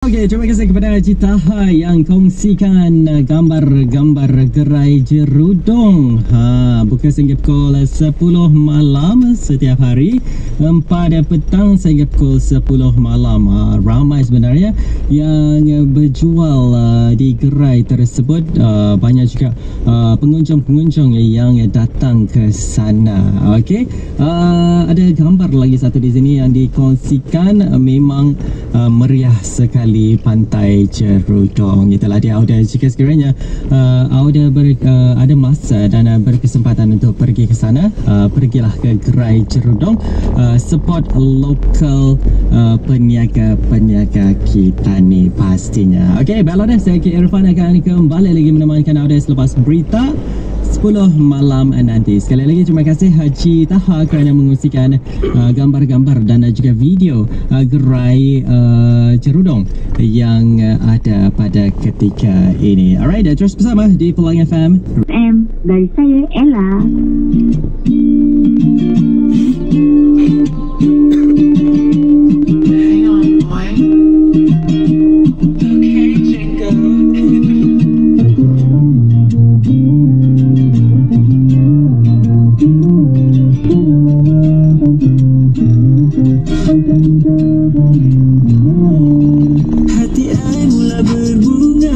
Okey, terima kasih kepada Haji Taha yang kongsikan gambar-gambar gerai jerudong. Buka sehingga pukul 10 malam setiap hari, 4 petang sehingga pukul 10 malam. Ramai sebenarnya yang berjual di gerai tersebut. Banyak juga pengunjung-pengunjung yang datang ke sana. Okey, ada gambar lagi satu di sini yang dikongsikan. Memang meriah sekali pantai Jerudong. Itulah dia Auda. Jika sekiranya Auda ada masa dan berkesempatan untuk pergi ke sana, pergilah ke gerai Jerudong, support local peniaga-peniaga kita ni pastinya. Okey, baiklah dah, saya Irfan akan kembali lagi menemankan Auda selepas berita 10 malam nanti. Sekali lagi terima kasih Haji Taha kerana mengungsikan gambar-gambar dan juga video gerai Jerudong yang ada pada ketika ini. Alright, terus bersama di Pelangi FM. Dari saya Ella. Hang on, boy. Okay, Jingo. Hati ai mula berbunga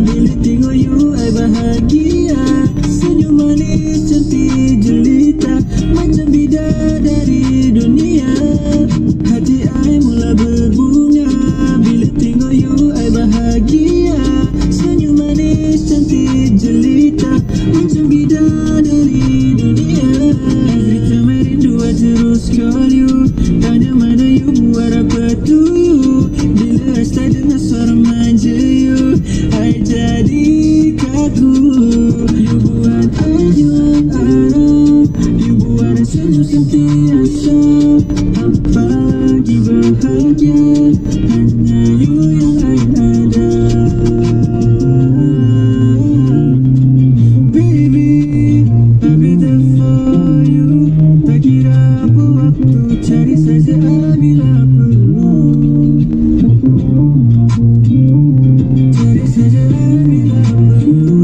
bila tengok you ai bahagia. Senyum manis cantik jelita macam bidadari dunia. Hati ai mula berbunga bila tengok you ai bahagia. Senyum manis cantik jelita macam bidadari dunia. Every time I rindu I terus call you. Tanya mana you buat apa tu you. Bila I start dengar suara manja you, I jadi kaku. You buat I jual arah, you buat I senyum sentiasa. Apa lagi bahagia, hanya you yang I ada. Baby, I'll be there for you. Tak kira apa waktu, cari saja bila perlu. Cari saja bila perlu.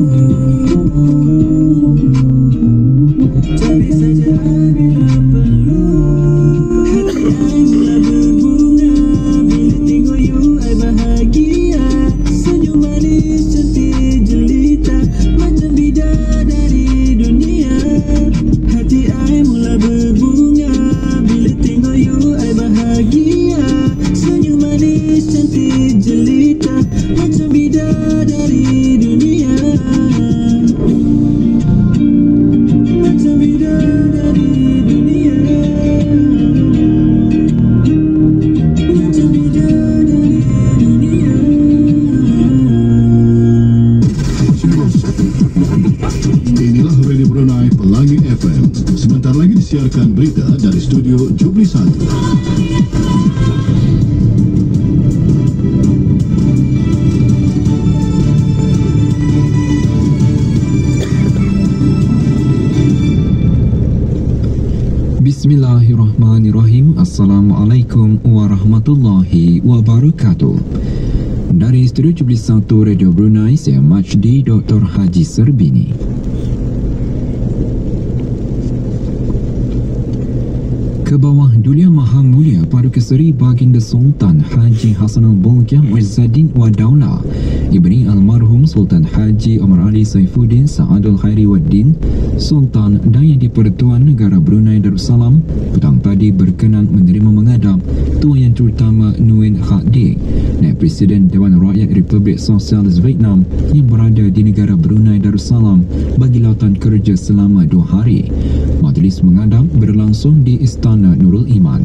Cari saja bila perlu. Hati ai mula berbunga bila tengok you ai bahagia. Senyum manis cantik jelita macam bidadari dunia. Hati ai mula berbunga bila tengok you ai bahagia. Senyum manis cantik jelita macam bidadari dunia. Macam bidadari dunia. Macam bidadari dunia. Inilah Radio Brunei Pelangi FM. Sebentar lagi disiarkan berita dari studio Jubli 1. Bismillahirrahmanirrahim. Assalamualaikum warahmatullahi wabarakatuh. Dari studio Jubli 1 Radio Brunei, saya Majdi Dr. Haji Serbini. Ke bawah Duli Maha Mulia Paduka Seri Baginda Sultan Haji Hassanal Bolkiah Muizzaddin wa Daulah Ibni Almarhum Sultan Haji Omar Ali Saifuddin Sa'adul Khairi Waddin Sultan dan Yang di-Pertuan Negara Brunei Darussalam petang tadi berkenan menerima menghadap Tuan Yang Terutama Nguyen Khat Dik, Naib Presiden Dewan Rakyat Republik Sosialis Vietnam yang berada di negara Brunei Darussalam bagi lautan kerja selama 2 hari. Majlis menghadap berlangsung di Istana Nurul Iman.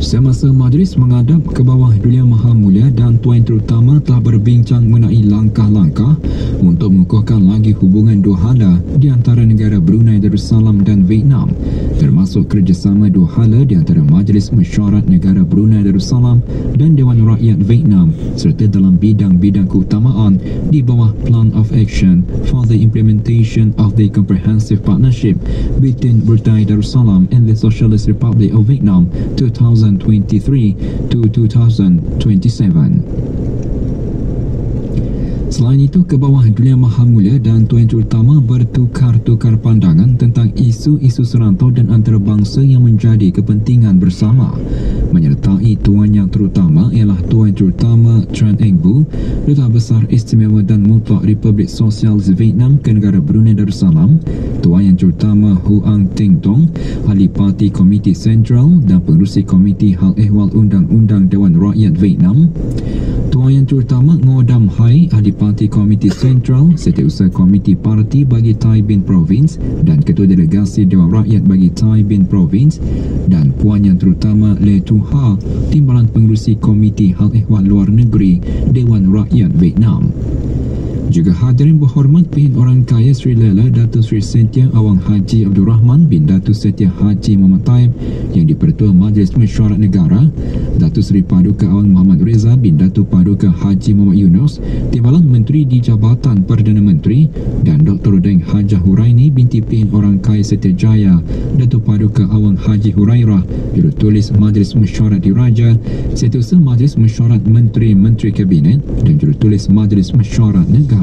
Semasa majlis menghadap ke bawah Duli Maha Mulia dan Tuan Terutama telah berbincang mengenai langkah-langkah untuk mengukuhkan lagi hubungan dua hala di antara negara Brunei Darussalam dan Vietnam, termasuk kerjasama dua hala di antara Majlis Mesyuarat Negara Brunei Darussalam dan Dewan Rakyat Vietnam, serta dalam bidang-bidang keutamaan di bawah Plan of Action for the Implementation of the Comprehensive Partnership between Brunei Darussalam and the Socialist Republic of Vietnam 2015. 2023 to 2027. Selain itu, ke bawah Duli Yang Maha Mulia dan Tuan Terutama bertukar-tukar pandangan tentang isu-isu serantau dan antarabangsa yang menjadi kepentingan bersama. Menyertai Tuan Yang Terutama ialah Tuan Terutama Tran Eng Boo, Duta Besar Istimewa dan Mutlak Republik Sosialis Vietnam ke negara Brunei Darussalam, Tuan Yang Terutama Hu Ang Teng Tong, Ahli Parti Komiti Sentral dan Pengerusi Komiti Hal Ehwal Undang-Undang Dewan Rakyat Vietnam, Tuan Yang Terutama Ngo Dam Hai, Ahli Parti Komiti Sentral, Setiausaha Komiti Parti bagi Tai Binh Province dan Ketua Delegasi Dewan Rakyat bagi Tai Binh Province, dan Puan Yang Terutama Le Tu Ha, Timbalan Pengerusi Komiti Hal Ehwal Luar Negeri Dewan Rakyat Vietnam. Juga hadirin berhormat Pihak Orang Kaya Sri Lela Datuk Sri Setia Awang Haji Abdul Rahman bin Datuk Setia Haji Muhammad Taib yang di-Pertua Majlis Mesyuarat Negara, Datuk Sri Paduka Awang Muhammad Reza bin Datuk Paduka Haji Muhammad Yunus, Timbalan Menteri di Jabatan Perdana Menteri, dan Dr. Deng Hajah Huraini binti Pihak Orang Kaya Setiajaya, Datuk Paduka Awang Haji Hurairah, Jurutulis Majlis Mesyuarat Diraja, Setiausaha Majlis Mesyuarat Menteri-Menteri Kabinet dan Jurutulis Majlis Mesyuarat Negara.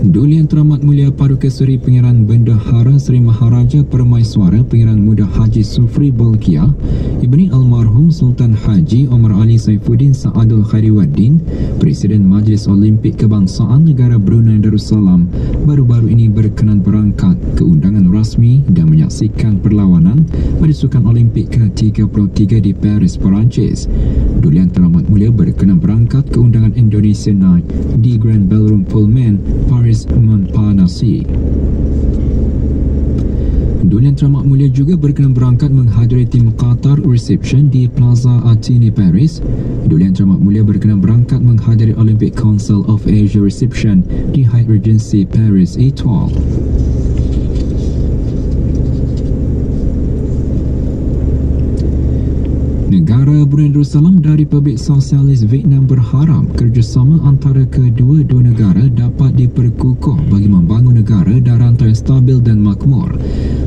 Duli Yang Teramat Mulia Paduka Seri Pangeran Bendahara Seri Maharaja Permaiswara Pangeran Muda Haji Sufri Bolkiah, Ibni Almarhum Sultan Haji Omar Ali Saifuddin Sa'adul Khairiwaddin, Presiden Majlis Olimpik Kebangsaan Negara Brunei Darussalam, baru-baru ini berkenan berangkat ke undangan rasmi dan menyaksikan perlawanan pada Sukan Olimpik ke-33 di Paris, Perancis. Duli Yang Teramat Mulia berkenan berangkat ke undangan Indonesia Night di Grand Ballroom Pullman, Paris, Montparnasse. Duli Yang Teramat Mulia juga berkenan berangkat menghadiri tim Qatar Reception di Plaza Athénée, Paris. Duli Yang Teramat Mulia berkenan berangkat menghadiri Olympic Council of Asia Reception di Hyatt Regency Paris, Étoile. Negara Brunei Darussalam dan Republik Sosialis Vietnam berharap kerjasama antara kedua-dua negara dapat diperkukuh bagi membangun negara dan rantai stabil dan makmur.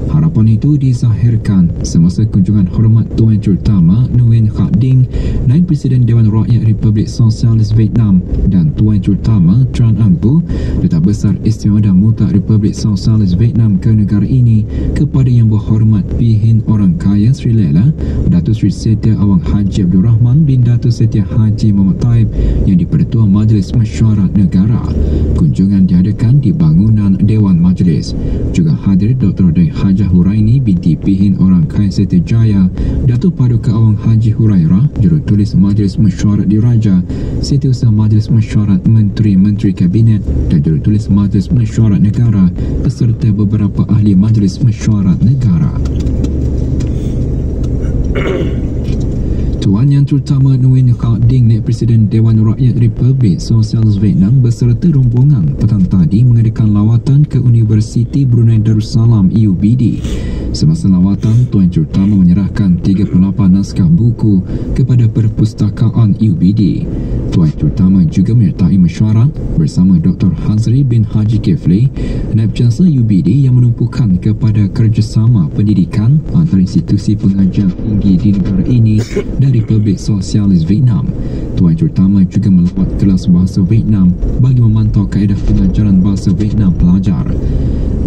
Harapan itu dizahirkan semasa kunjungan hormat Tuan Terutama Nguyen Khat Ding, Naib Presiden Dewan Rakyat Republik Sosialis Vietnam, dan Tuan Terutama Tran Eng Boo, Duta Besar Istimewa dan Mutlak Republik Sosialis Vietnam ke negara ini, kepada Yang Berhormat Pihin Orang Kaya Sri Lela Datuk Sri Setia Awang Haji Abdul Rahman bin Datuk Setia Haji Muhammad Taib yang di-Pertua Majlis Mesyuarat Negara. Kunjungan diadakan di bangunan Dewan Majlis. Juga hadir Dr. Deng Hajah Huraini binti Pihin Orang Kaya Setiajaya, Datuk Paduka Awang Haji Hurairah, Jurutulis Majlis Mesyuarat Diraja, Setiausaha Majlis Mesyuarat Menteri-Menteri Kabinet dan Jurutulis Majlis Mesyuarat Negara beserta beberapa ahli Majlis Mesyuarat Negara. Tuan Yang Terutama Nguyen Khat Ding, Naib Presiden Dewan Rakyat Republik Sosialis Vietnam beserta rombongan petang tadi mengadakan lawatan ke Universiti Brunei Darussalam UBD. Semasa lawatan, Tuan Terutama menyerahkan 38 naskah buku kepada perpustakaan UBD. Tuan Terutama juga menyertai mesyuarat bersama Dr. Hazri bin Haji Kefli, Naib Chancellor UBD, yang menumpukan kepada kerjasama pendidikan antara institusi pengajar tinggi di negara ini dan Republik Sosialis Vietnam. Tuan Terutama juga melawat kelas bahasa Vietnam bagi memantau kaedah pengajaran bahasa Vietnam pelajar.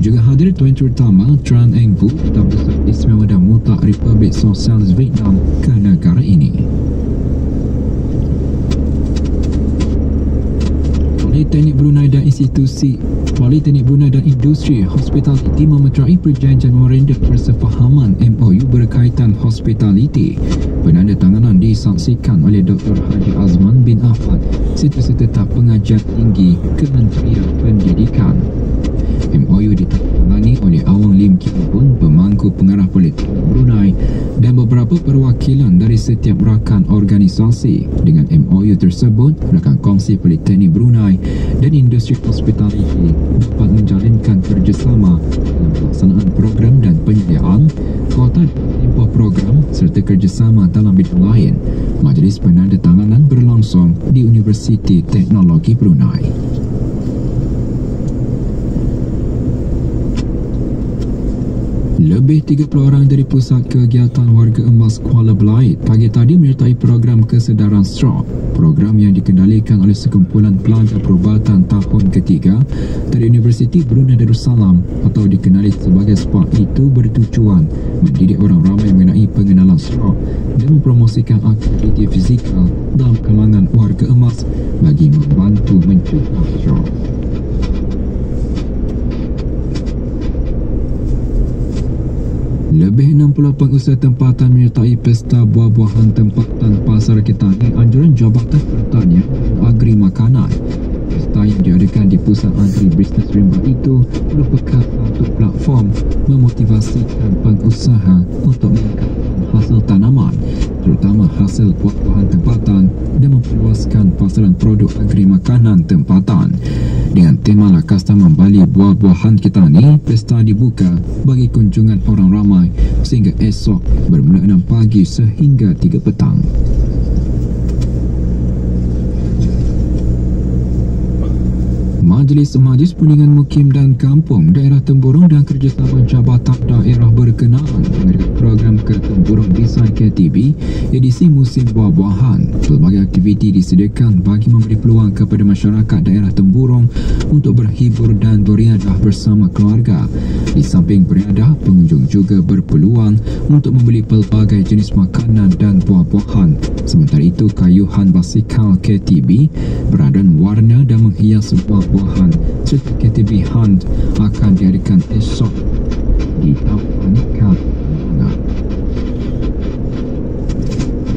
Juga hadir Tuan Terutama Tran Eng Boo, Duta Besar Istimewa dan Mutlak Republik Sosialis Vietnam ke negara ini. Politeknik Brunei dan Politeknik Brunei dan Industri Hospitality memeterai perjanjian memorandum persefahaman MOU berkaitan hospitality. Penandatanganan disaksikan oleh Dr. Haji Azman bin Affan, Setiausaha Tetap Pengajar Tinggi Kementerian Pendidikan. MOU ditandatangani oleh Awang Lim Kim Bun, Pemangku Pengarah Politeknik Brunei, dan beberapa perwakilan dari setiap rakan organisasi. Dengan MOU tersebut, rakan kongsi Politeknik Brunei dan industri hospitality dapat menjalinkan kerjasama dalam pelaksanaan program dan penyediaan, kuota tempoh program serta kerjasama dalam bidang lain. Majlis penandatanganan berlangsung di Universiti Teknologi Brunei. Lebih 30 orang dari Pusat Kegiatan Warga Emas Kuala Belait pagi tadi menyertai program kesedaran stroke. Program yang dikendalikan oleh sekumpulan pelajar perubatan tahun ketiga dari Universiti Brunei Darussalam atau dikenali sebagai SPAC itu bertujuan mendidik orang ramai mengenai pengenalan stroke dan mempromosikan aktiviti fizikal dalam kalangan warga emas bagi membantu mencegah stroke. Lebih 60 pengusaha tempatan menyertai pesta buah-buahan tempatan Pasar Ketani anjuran Jabatan Pertanian Agri Makanan. Pesta yang diadakan di Pusat Agri Bisnes Rimba itu merupakan satu platform memotivasikan pengusaha untuk meningkatkan hasil tanaman, terutama hasil buah-buahan tempatan dan memperluaskan pasaran produk agri makanan tempatan. Dengan tema Lakasta Membali Buah-buahan Ketani, pesta dibuka bagi kunjungan orang ramai sehingga esok bermula 6 pagi sehingga 3 petang. Majlis Perundingan Mukim dan Kampung Daerah Temburong dan Kerjasama Jabatan Daerah berkenaan mengadakan program Ketemburong Design KTB edisi musim buah-buahan. Pelbagai aktiviti disediakan bagi memberi peluang kepada masyarakat daerah Temburong untuk berhibur dan beriadah bersama keluarga. Di samping beriadah, pengunjung juga berpeluang untuk membeli pelbagai jenis makanan dan buah-buahan. Sementara itu, kayuhan basikal KTB, beradan warna dan menghias buah-buahan serta KTB Hunt akan diadakan esok di Taman Kampung.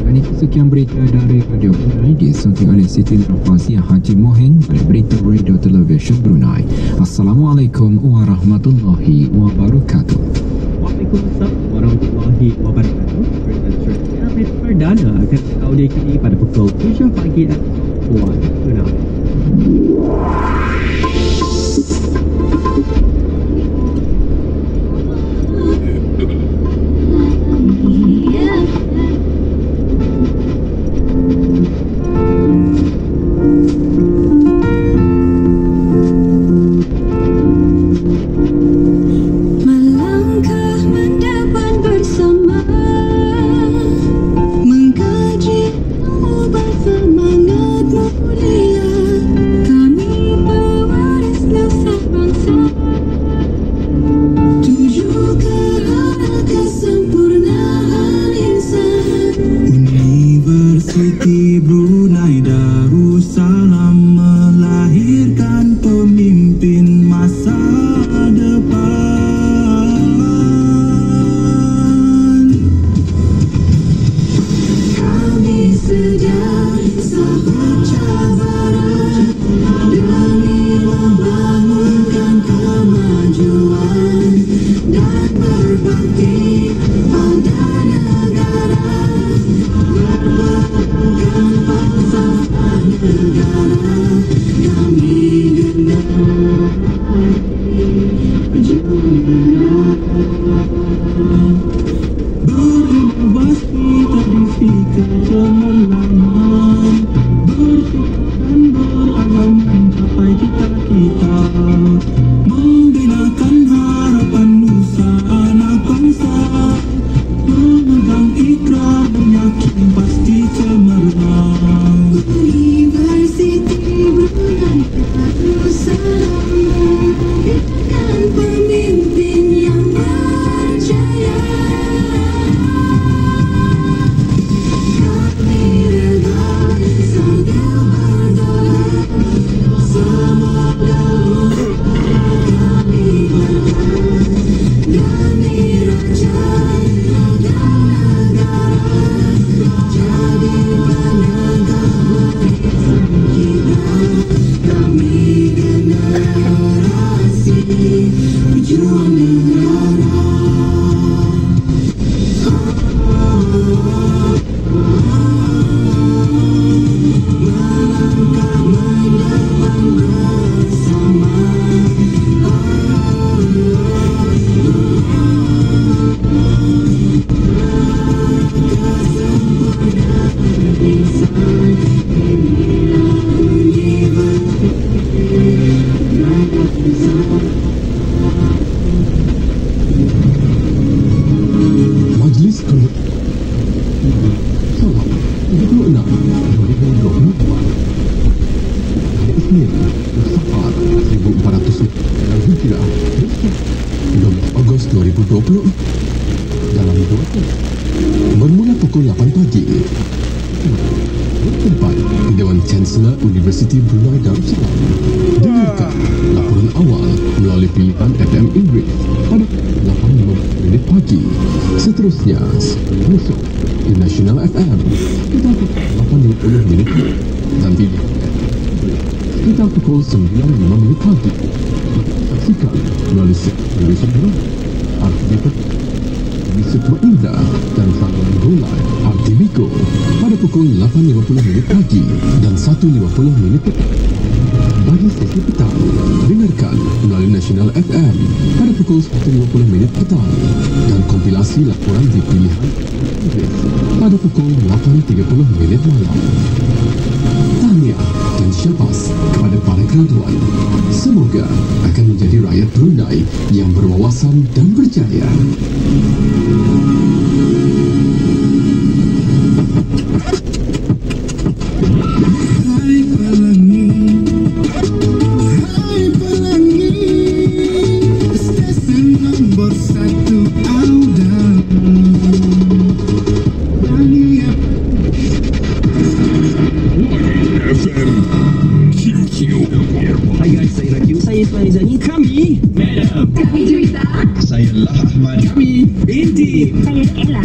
Dan itu sekian berita dari Radio Brunei disunting oleh Siti Nurhafazia Haji Mohin dari Berita Radio Television Brunei. Assalamualaikum warahmatullahi wabarakatuh. Waalaikumsalam warahmatullahi wabarakatuh. Berita perdana akan diaudiokan pada pukul 7 pagi waktu Brunei. Mengkaji, ubah semangatmu. pukul 8 pagi. Bertempat di Dewan Chancellor Universiti Brunei Darussalam. Dengarkan laporan awal melalui pilihan FM Inggeris pada 8.50 pagi. Seterusnya, besok di National FM kita pukul 8.50 dan video kita pukul 9.05 pagi. Saksikan melalui Indonesia Barat, RTB Setua Indra dan saluran Golai RTBiko pada pukul 8.50 pagi dan 1.50 petang. Bagi sesi petang, dengarkan melalui National FM pada pukul 1.50 petang dan kompilasi laporan di pilihan pada pukul 8.30 malam. Tahniah dan syabas kepada para graduan. Semoga akan menjadi rakyat Brunei yang berwawasan dan berjaya. Hai Pelangi, hai Pelangi, stesen nombor 1 Auda. FM QQ. Hai guys, saya Rakyat. Saya Ismail Zani. Kami Madam. Kami Juwita. Saya Lah Ahmad. Kami Inti. Saya Ella.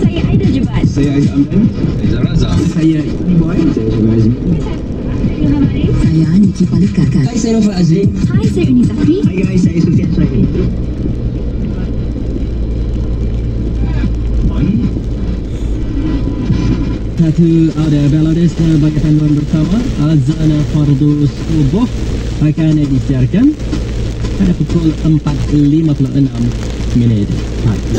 Saya Aida Jebat. Saya Aizat Amdan. Saya Zaraza. Saya Boy. Saya Syabaz. Saya Hamaris. Saya Niki Palika. Hai, saya Nofal Azri. Hai, saya Uni Zafri. Hai guys, saya Sufian Suhaimi. Satu ada Bangladesh bagi panduan bersama azan fardu subuh akan disiarkan pada pukul 4.56 pagi.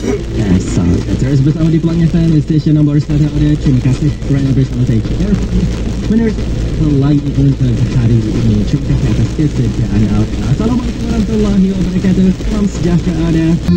Terus bersama di Pelangi FM stesen nombor 1 ada. Terima kasih kerana bersama saya. Meneruskan lagi untuk hari ini. Terima kasih atas kesediaan anda. Assalamualaikum warahmatullahi wabarakatuh. Salam sejahtera.